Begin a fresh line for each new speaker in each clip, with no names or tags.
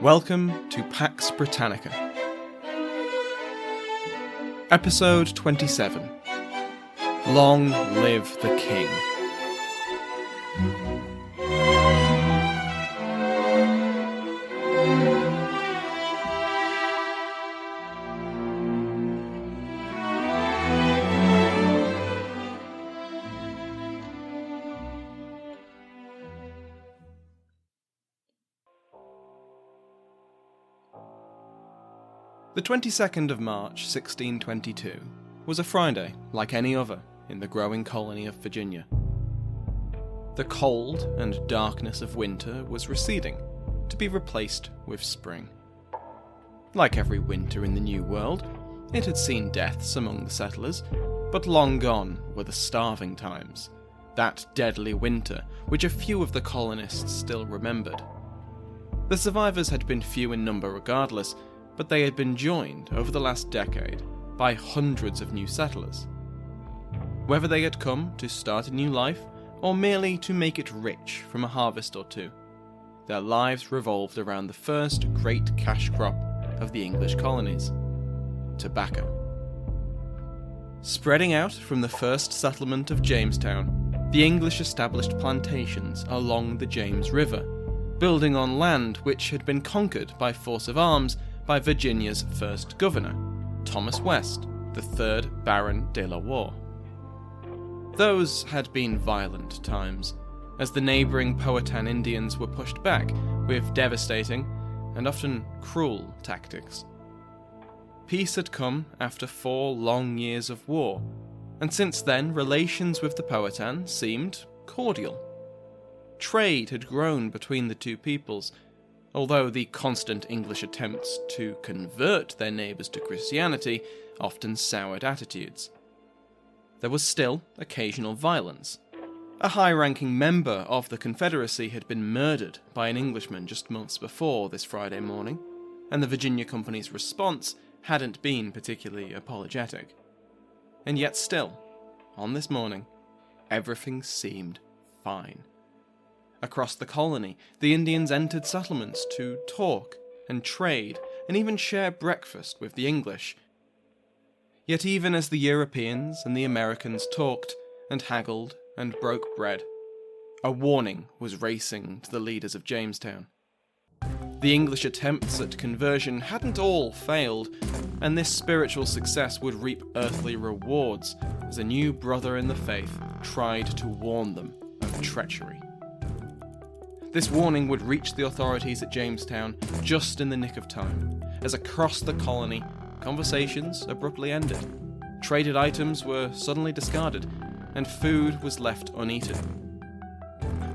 Welcome to Pax Britannica. Episode 27. Long Live the King. The 22nd of March, 1622, was a Friday like any other in the growing colony of Virginia. The cold and darkness of winter was receding, to be replaced with spring. Like every winter in the New World, it had seen deaths among the settlers, but long gone were the starving times, that deadly winter which a few of the colonists still remembered. The survivors had been few in number regardless, but they had been joined over the last decade by hundreds of new settlers. Whether they had come to start a new life, or merely to make it rich from a harvest or two, their lives revolved around the first great cash crop of the English colonies: tobacco. Spreading out from the first settlement of Jamestown, the English established plantations along the James River, building on land which had been conquered by force of arms by Virginia's first governor, Thomas West, the 3rd Baron de la Warr. Those had been violent times, as the neighbouring Powhatan Indians were pushed back with devastating and often cruel tactics. Peace had come after 4 long years of war, and since then relations with the Powhatan seemed cordial. Trade had grown between the two peoples, although the constant English attempts to convert their neighbours to Christianity often soured attitudes. There was still occasional violence. A high-ranking member of the Confederacy had been murdered by an Englishman just months before this Friday morning, and the Virginia Company's response hadn't been particularly apologetic. And yet still, on this morning, everything seemed fine. Across the colony, the Indians entered settlements to talk and trade and even share breakfast with the English. Yet even as the Europeans and the Americans talked and haggled and broke bread, a warning was racing to the leaders of Jamestown. The English attempts at conversion hadn't all failed, and this spiritual success would reap earthly rewards as a new brother in the faith tried to warn them of treachery. This warning would reach the authorities at Jamestown just in the nick of time, as across the colony, conversations abruptly ended. Traded items were suddenly discarded, and food was left uneaten.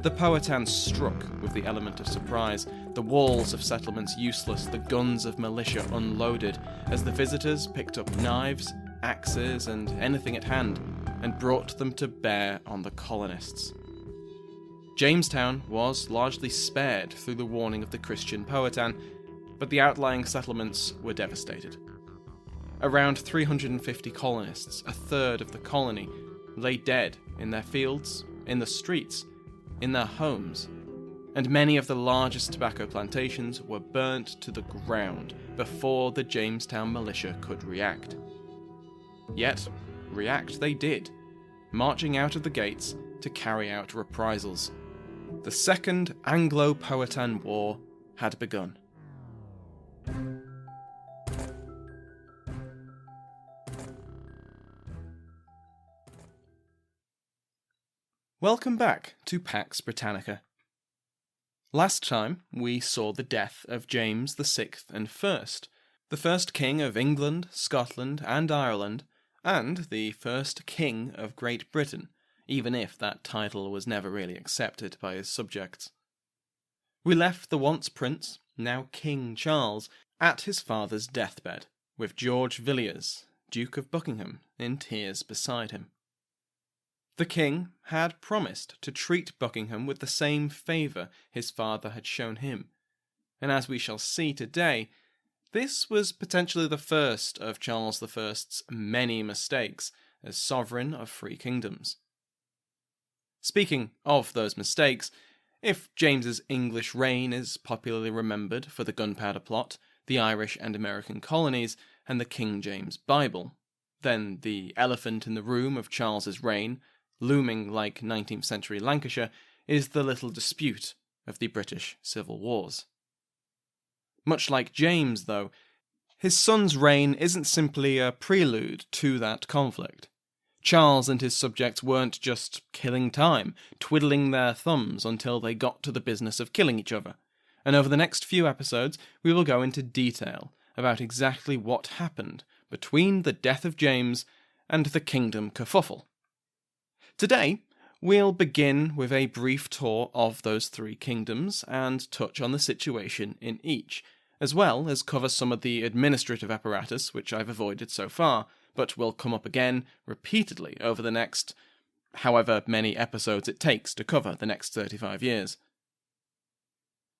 The Powhatan struck with the element of surprise, the walls of settlements useless, the guns of militia unloaded, as the visitors picked up knives, axes, and anything at hand, and brought them to bear on the colonists. Jamestown was largely spared through the warning of the Christian Powhatan, but the outlying settlements were devastated. Around 350 colonists, a third of the colony, lay dead in their fields, in the streets, in their homes, and many of the largest tobacco plantations were burnt to the ground before the Jamestown militia could react. Yet, react they did, marching out of the gates to carry out reprisals. The Second Anglo-Powhatan War had begun. Welcome back to Pax Britannica. Last time, we saw the death of James VI and I, the first king of England, Scotland, and Ireland, and the first king of Great Britain, even if that title was never really accepted by his subjects. We left the once Prince, now King Charles, at his father's deathbed, with George Villiers, Duke of Buckingham, in tears beside him. The king had promised to treat Buckingham with the same favour his father had shown him, and as we shall see today, this was potentially the first of Charles I's many mistakes as sovereign of 3 kingdoms. Speaking of those mistakes, If James's English reign is popularly remembered for the Gunpowder Plot, the Irish and American colonies, and the King James Bible, then the elephant in the room of Charles's reign, looming like 19th century Lancashire, is the little dispute of the British Civil Wars. Much like James, though, his son's reign isn't simply a prelude to that conflict. Charles and his subjects weren't just killing time, twiddling their thumbs until they got to the business of killing each other, and over the next few episodes we will go into detail about exactly what happened between the death of James and the kingdom kerfuffle. Today, we'll begin with a brief tour of those three kingdoms and touch on the situation in each, as well as cover some of the administrative apparatus which I've avoided so far, but will come up again repeatedly over the next however many episodes it takes to cover the next 35 years.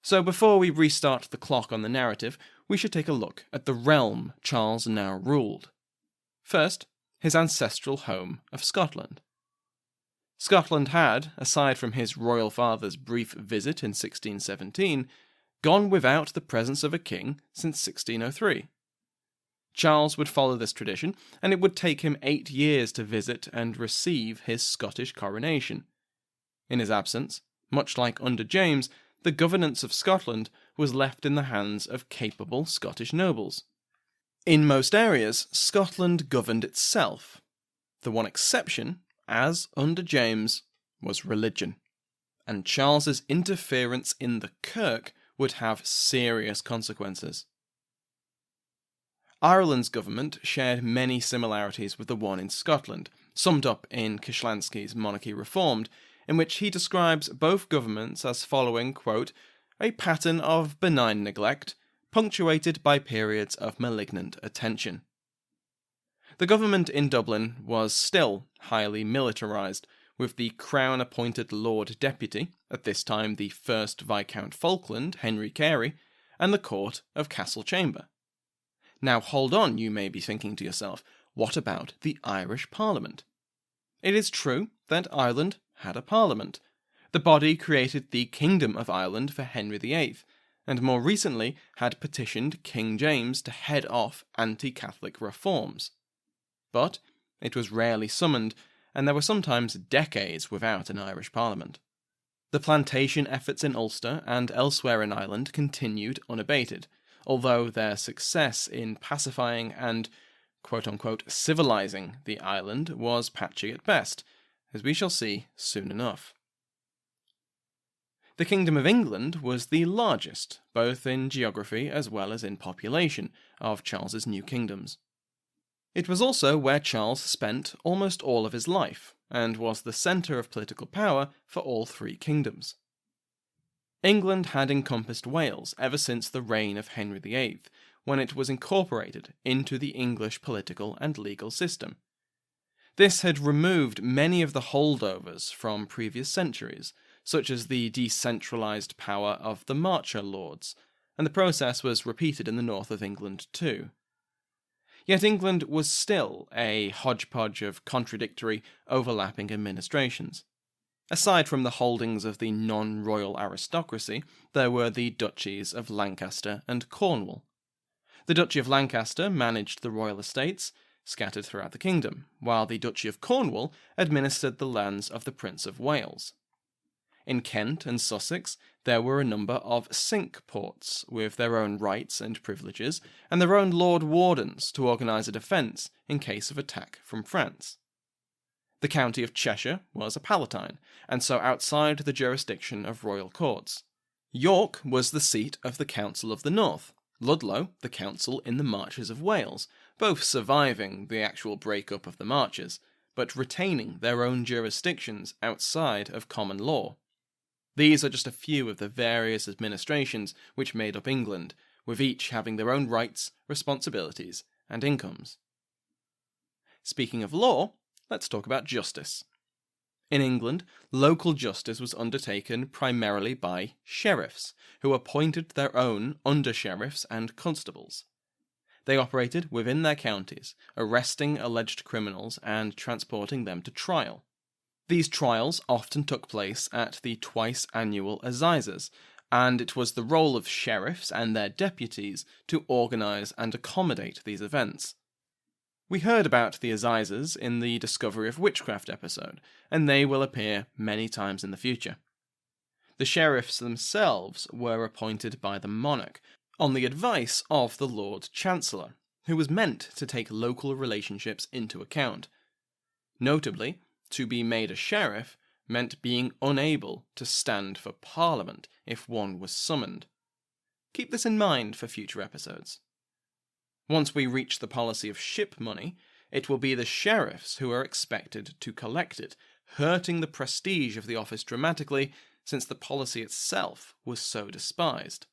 So before we restart the clock on the narrative, we should take a look at the realm Charles now ruled. First, his ancestral home of Scotland. Scotland had, aside from his royal father's brief visit in 1617, gone without the presence of a king since 1603. Charles would follow this tradition, and it would take him 8 years to visit and receive his Scottish coronation. In his absence, much like under James, the governance of Scotland was left in the hands of capable Scottish nobles. In most areas, Scotland governed itself. The one exception, as under James, was religion, and Charles's interference in the Kirk would have serious consequences. Ireland's government shared many similarities with the one in Scotland, summed up in Kishlasnky's Monarchy Reformed, in which he describes both governments as following, quote, a pattern of benign neglect, punctuated by periods of malignant attention. The government in Dublin was still highly militarised, with the Crown-appointed Lord Deputy, at this time the 1st Viscount Falkland, Henry Carey, and the Court of Castle Chamber. Now hold on, you may be thinking to yourself, what about the Irish Parliament? It is true that Ireland had a parliament. The body created the Kingdom of Ireland for Henry VIII, and more recently had petitioned King James to head off anti-Catholic reforms. But it was rarely summoned, and there were sometimes decades without an Irish parliament. The plantation efforts in Ulster and elsewhere in Ireland continued unabated, although their success in pacifying and quote-unquote civilizing the island was patchy at best, as we shall see soon enough. The Kingdom of England was the largest, both in geography as well as in population, of Charles's new kingdoms. It was also where Charles spent almost all of his life, and was the centre of political power for all three kingdoms. England had encompassed Wales ever since the reign of Henry VIII, when it was incorporated into the English political and legal system. This had removed many of the holdovers from previous centuries, such as the decentralised power of the Marcher Lords, and the process was repeated in the north of England too. Yet England was still a hodgepodge of contradictory, overlapping administrations. Aside from the holdings of the non-royal aristocracy, there were the duchies of Lancaster and Cornwall. The Duchy of Lancaster managed the royal estates, scattered throughout the kingdom, while the Duchy of Cornwall administered the lands of the Prince of Wales. In Kent and Sussex, there were a number of cinque ports, with their own rights and privileges, and their own Lord Wardens to organise a defence in case of attack from France. The county of Cheshire was a palatine, and so outside the jurisdiction of royal courts. York was the seat of the Council of the North, Ludlow the council in the Marches of Wales, both surviving the actual break-up of the Marches, but retaining their own jurisdictions outside of common law. These are just a few of the various administrations which made up England, with each having their own rights, responsibilities, and incomes. Speaking of law, let's talk about justice. In England, local justice was undertaken primarily by sheriffs, who appointed their own under-sheriffs and constables. They operated within their counties, arresting alleged criminals and transporting them to trial. These trials often took place at the twice-annual assizes, and it was the role of sheriffs and their deputies to organise and accommodate these events. We heard about the assizes in the Discovery of Witchcraft episode, and they will appear many times in the future. The sheriffs themselves were appointed by the monarch, on the advice of the Lord Chancellor, who was meant to take local relationships into account. Notably, to be made a sheriff meant being unable to stand for Parliament if one was summoned. Keep this in mind for future episodes. Once we reach the policy of ship money, it will be the sheriffs who are expected to collect it, hurting the prestige of the office dramatically, since the policy itself was so despised.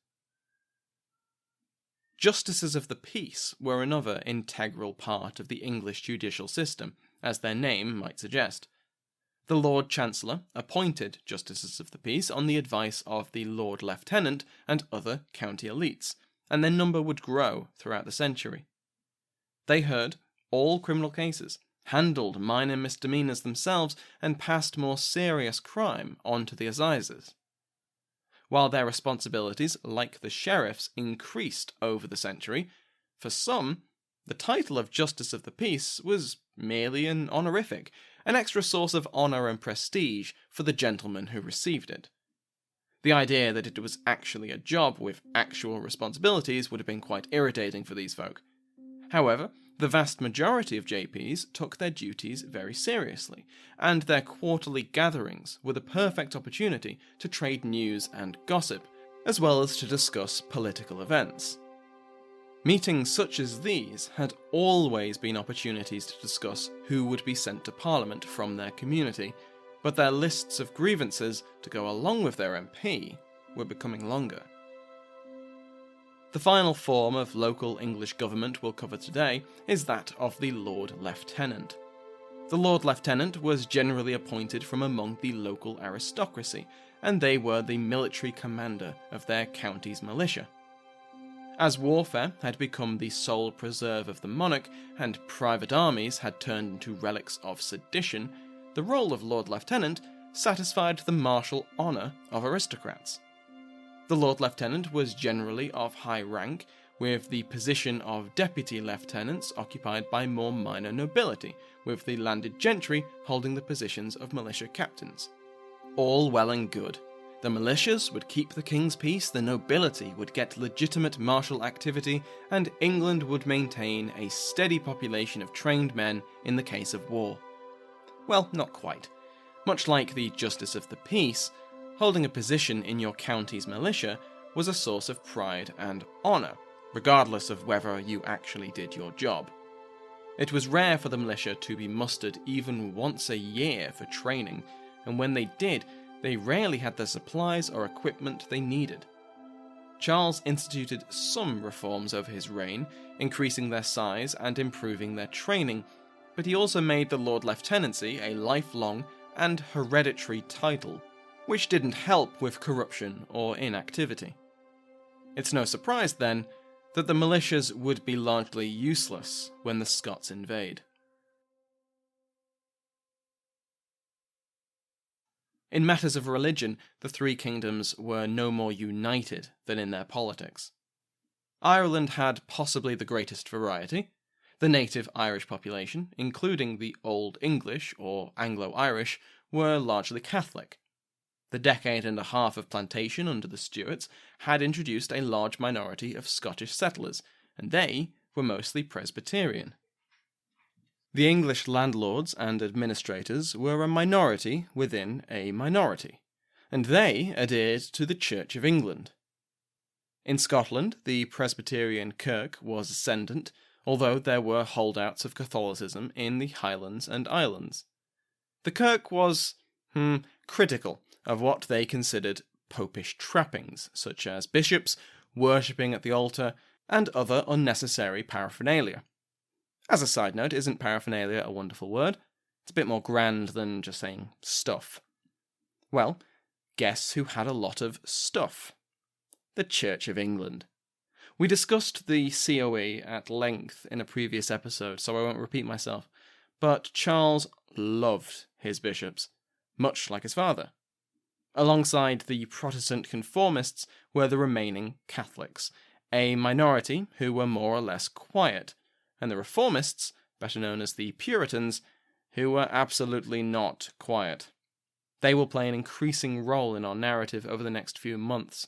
Justices of the peace were another integral part of the English judicial system, as their name might suggest. The Lord Chancellor appointed Justices of the Peace on the advice of the Lord Lieutenant and other county elites, and their number would grow throughout the century. They heard all criminal cases, handled minor misdemeanours themselves, and passed more serious crime onto the assizes. While their responsibilities, like the sheriffs, increased over the century, for some, the title of Justice of the Peace was merely an honorific, an extra source of honour and prestige for the gentleman who received it. The idea that it was actually a job with actual responsibilities would have been quite irritating for these folk. However, the vast majority of JPs took their duties very seriously, and their quarterly gatherings were the perfect opportunity to trade news and gossip, as well as to discuss political events. Meetings such as these had always been opportunities to discuss who would be sent to Parliament from their community, but their lists of grievances to go along with their MP were becoming longer. The final form of local English government we'll cover today is that of the Lord Lieutenant. The Lord Lieutenant was generally appointed from among the local aristocracy, and they were the military commander of their county's militia. As warfare had become the sole preserve of the monarch, and private armies had turned into relics of sedition, the role of Lord Lieutenant satisfied the martial honour of aristocrats. The Lord Lieutenant was generally of high rank, with the position of deputy lieutenants occupied by more minor nobility, with the landed gentry holding the positions of militia captains. All well and good. The militias would keep the king's peace, the nobility would get legitimate martial activity, and England would maintain a steady population of trained men in the case of war. Well, not quite. Much like the Justice of the Peace, holding a position in your county's militia was a source of pride and honour, regardless of whether you actually did your job. It was rare for the militia to be mustered even once a year for training, and when they did, they rarely had the supplies or equipment they needed. Charles instituted some reforms over his reign, increasing their size and improving their training, but he also made the Lord Lieutenancy a lifelong and hereditary title, which didn't help with corruption or inactivity. It's no surprise, then, that the militias would be largely useless when the Scots invade. In matters of religion, the three kingdoms were no more united than in their politics. Ireland had possibly the greatest variety. The native Irish population, including the Old English or Anglo-Irish, were largely Catholic. The decade and a half of plantation under the Stuarts had introduced a large minority of Scottish settlers, and they were mostly Presbyterian. The English landlords and administrators were a minority within a minority, and they adhered to the Church of England. In Scotland, the Presbyterian Kirk was ascendant, although there were holdouts of Catholicism in the Highlands and Islands. The Kirk was critical of what they considered popish trappings, such as bishops, worshipping at the altar, and other unnecessary paraphernalia. As a side note, isn't paraphernalia a wonderful word? It's a bit more grand than just saying stuff. Well, guess who had a lot of stuff? The Church of England. We discussed the COE at length in a previous episode, so I won't repeat myself, but Charles loved his bishops. much like his father. Alongside the Protestant conformists were the remaining Catholics, a minority who were more or less quiet, and the Reformists, better known as the Puritans, who were absolutely not quiet. They will play an increasing role in our narrative over the next few months.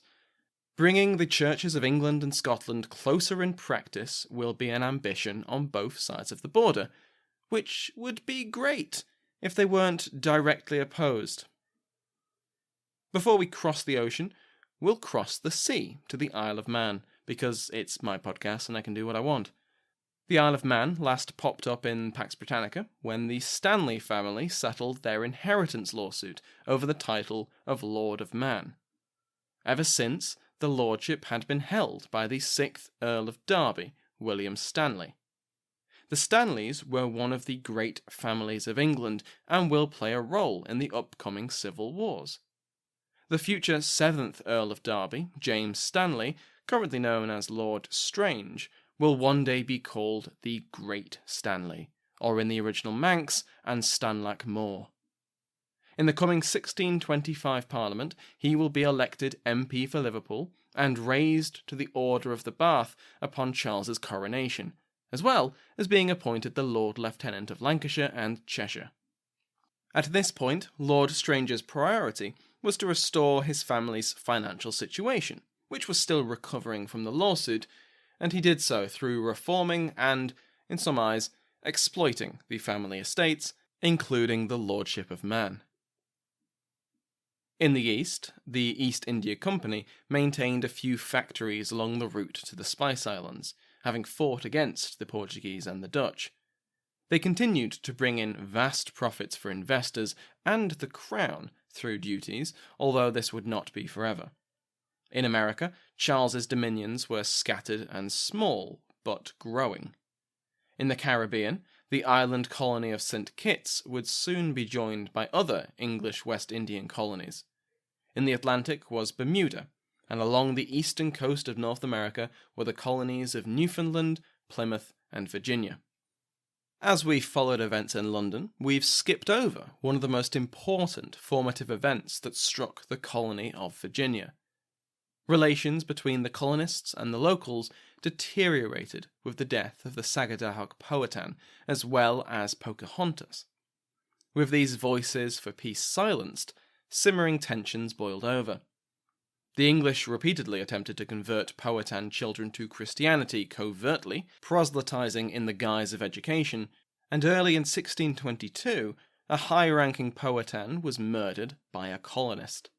Bringing the churches of England and Scotland closer in practice will be an ambition on both sides of the border, which would be great if they weren't directly opposed. Before we cross the ocean, we'll cross the sea to the Isle of Man, because it's my podcast and I can do what I want. The Isle of Man last popped up in Pax Britannica when the Stanley family settled their inheritance lawsuit over the title of Lord of Man. Ever since, the lordship had been held by the 6th Earl of Derby, William Stanley. The Stanleys were one of the great families of England and will play a role in the upcoming civil wars. The future 7th Earl of Derby, James Stanley, currently known as Lord Strange, will one day be called the Great Stanley, or in the original Manx, and Stanlac Moor. In the coming 1625 Parliament, he will be elected MP for Liverpool and raised to the Order of the Bath upon Charles's coronation, as well as being appointed the Lord Lieutenant of Lancashire and Cheshire. At this point, Lord Strange's priority was to restore his family's financial situation, which was still recovering from the lawsuit, and he did so through reforming and, in some eyes, exploiting the family estates, including the Lordship of Man. In the east, the East India Company maintained a few factories along the route to the Spice Islands, having fought against the Portuguese and the Dutch. They continued to bring in vast profits for investors and the Crown through duties, although this would not be forever. In America, Charles's dominions were scattered and small, but growing. In the Caribbean, the island colony of St. Kitts would soon be joined by other English West Indian colonies. In the Atlantic was Bermuda, and along the eastern coast of North America were the colonies of Newfoundland, Plymouth, and Virginia. As we followed events in London, we've skipped over one of the most important formative events that struck the colony of Virginia. Relations between the colonists and the locals deteriorated with the death of the Sagadahoc Powhatan, as well as Pocahontas. With these voices for peace silenced, simmering tensions boiled over. The English repeatedly attempted to convert Powhatan children to Christianity covertly, proselytizing in the guise of education, and early in 1622, a high-ranking Powhatan was murdered by a colonist.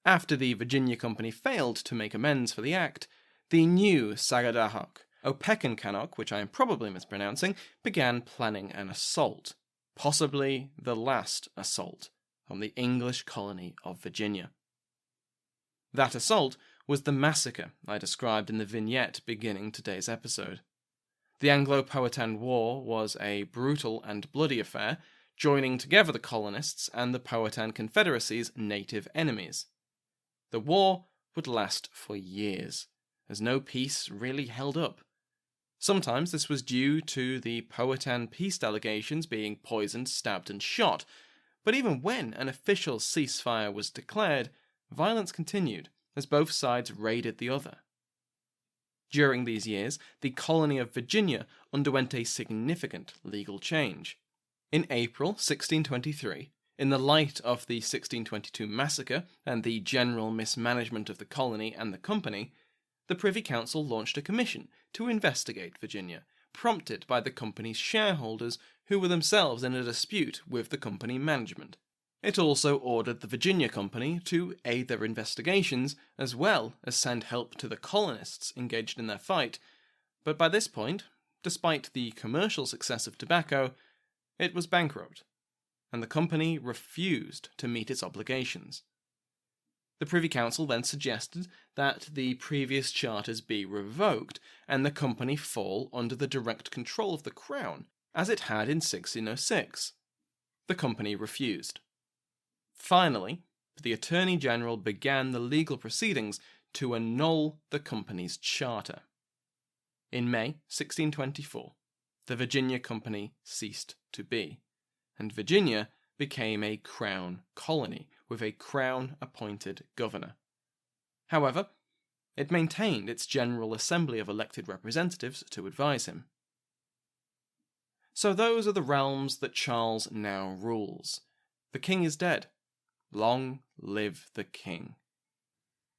After the Virginia Company failed to make amends for the act, the new Sagadahoc, Opechancanock, which I am probably mispronouncing, began planning an assault, possibly the last assault, on the English colony of Virginia. That assault was the massacre I described in the vignette beginning today's episode. The Anglo-Powhatan War was a brutal and bloody affair, joining together the colonists and the Powhatan Confederacy's native enemies. The war would last for years, as no peace really held up. Sometimes this was due to the Powhatan peace delegations being poisoned, stabbed, and shot, but even when an official ceasefire was declared, violence continued as both sides raided the other. During these years, the colony of Virginia underwent a significant legal change. In April 1623, in the light of the 1622 massacre and the general mismanagement of the colony and the company, the Privy Council launched a commission to investigate Virginia, prompted by the company's shareholders who were themselves in a dispute with the company management. It also ordered the Virginia Company to aid their investigations, as well as send help to the colonists engaged in their fight, but by this point, despite the commercial success of tobacco, it was bankrupt, and the company refused to meet its obligations. The Privy Council then suggested that the previous charters be revoked and the company fall under the direct control of the Crown, as it had in 1606. The company refused. Finally, the Attorney General began the legal proceedings to annul the company's charter. In May 1624, the Virginia Company ceased to be, and Virginia became a crown colony with a crown-appointed governor. However, it maintained its General Assembly of elected representatives to advise him. So those are the realms that Charles now rules. The king is dead. Long live the king.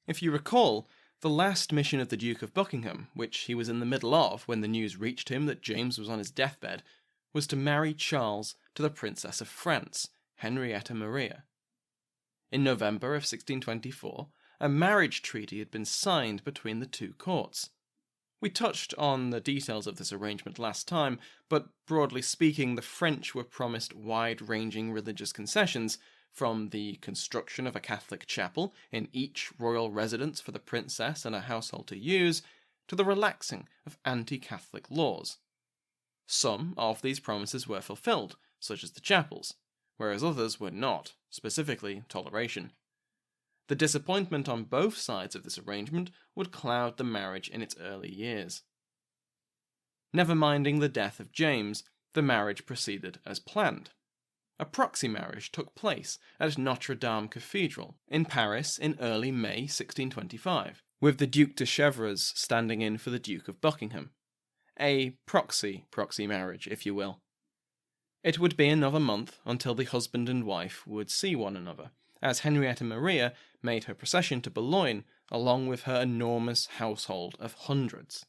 If you recall, the last mission of the Duke of Buckingham, which he was in the middle of when the news reached him that James was on his deathbed, was to marry Charles to the Princess of France, Henrietta Maria. In November of 1624, a marriage treaty had been signed between the two courts. We touched on the details of this arrangement last time, but broadly speaking, the French were promised wide-ranging religious concessions, from the construction of a Catholic chapel in each royal residence for the princess and her household to use, to the relaxing of anti-Catholic laws. Some of these promises were fulfilled, such as the chapels, whereas others were not, specifically toleration. The disappointment on both sides of this arrangement would cloud the marriage in its early years. Never minding the death of James, the marriage proceeded as planned. A proxy marriage took place at Notre Dame Cathedral in Paris in early May 1625, with the Duc de Chevreuse standing in for the Duke of Buckingham. A proxy marriage, if you will. It would be another month until the husband and wife would see one another, as Henrietta Maria made her procession to Boulogne along with her enormous household of hundreds.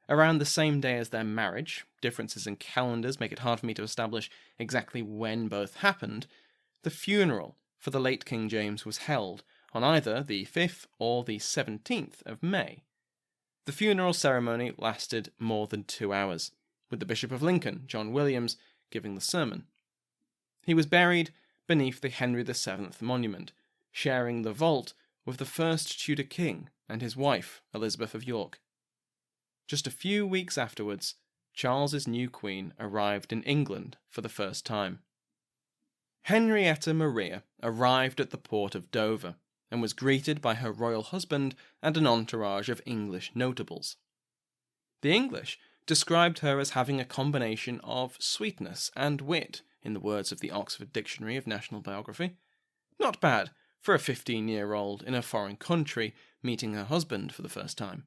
Around the same day as their marriage, differences in calendars make it hard for me to establish exactly when both happened, the funeral for the late King James was held on either the 5th or the 17th of May. The funeral ceremony lasted more than 2 hours, with the Bishop of Lincoln, John Williams, giving the sermon. He was buried beneath the Henry VII monument, sharing the vault with the first Tudor king and his wife, Elizabeth of York. Just a few weeks afterwards, Charles's new queen arrived in England for the first time. Henrietta Maria arrived at the port of Dover and was greeted by her royal husband and an entourage of English notables. The English described her as having a combination of sweetness and wit, in the words of the Oxford Dictionary of National Biography. Not bad for a 15-year-old in a foreign country meeting her husband for the first time.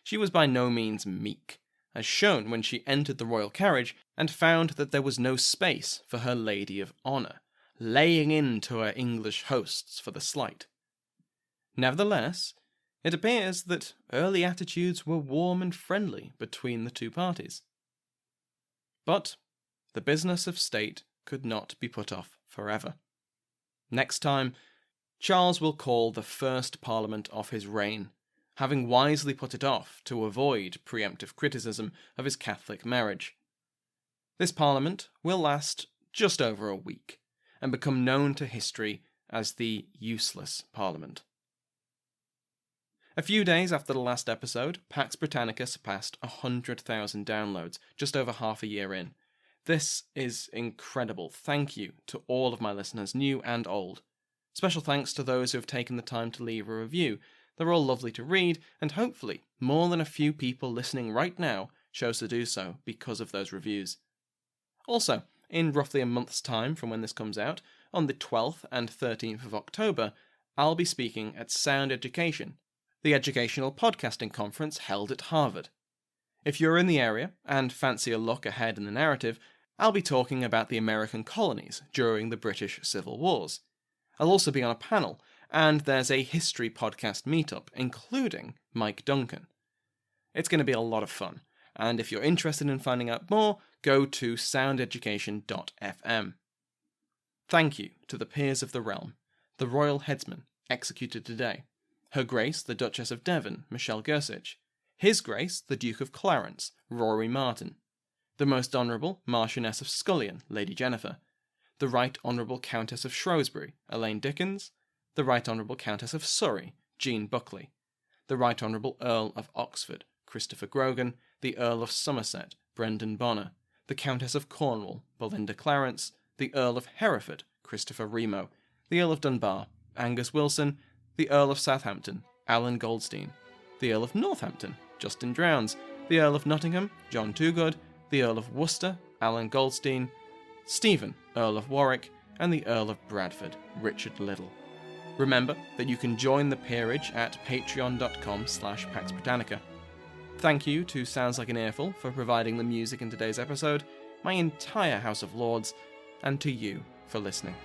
She was by no means meek, as shown when she entered the royal carriage and found that there was no space for her lady of honour, laying into her English hosts for the slight. Nevertheless, it appears that early attitudes were warm and friendly between the two parties. But the business of state could not be put off forever. Next time, Charles will call the first Parliament of his reign, having wisely put it off to avoid preemptive criticism of his Catholic marriage. This Parliament will last just over a week, and become known to history as the Useless Parliament. A few days after the last episode, Pax Britannica surpassed 100,000 downloads, just over half a year in. This is incredible. Thank you to all of my listeners, new and old. Special thanks to those who have taken the time to leave a review. They're all lovely to read, and hopefully more than a few people listening right now chose to do so because of those reviews. Also, in roughly a month's time from when this comes out, on the 12th and 13th of October, I'll be speaking at Sound Education, the educational podcasting conference held at Harvard. If you're in the area and fancy a look ahead in the narrative, I'll be talking about the American colonies during the British Civil Wars. I'll also be on a panel, and there's a history podcast meetup, including Mike Duncan. It's going to be a lot of fun, and if you're interested in finding out more, go to soundeducation.fm. Thank you to the peers of the realm, the royal headsman, executed today, Her Grace the Duchess of Devon, Michelle Gersich, His Grace the Duke of Clarence, Rory Martin, the Most Honourable Marchioness of Scullion, Lady Jennifer, the Right Honourable Countess of Shrewsbury, Elaine Dickens, the Right Honourable Countess of Surrey, Jean Buckley, the Right Honourable Earl of Oxford, Christopher Grogan, the Earl of Somerset, Brendan Bonner, the Countess of Cornwall, Belinda Clarence, the Earl of Hereford, Christopher Remo, the Earl of Dunbar, Angus Wilson, the Earl of Southampton, Alan Goldstein, the Earl of Northampton, Justin Drowns, the Earl of Nottingham, John Toogood, the Earl of Worcester, Alan Goldstein, Stephen, Earl of Warwick, and the Earl of Bradford, Richard Liddell. Remember that you can join the peerage at patreon.com/Pax Britannica. Thank you to Sounds Like an Earful for providing the music in today's episode, my entire House of Lords, and to you for listening.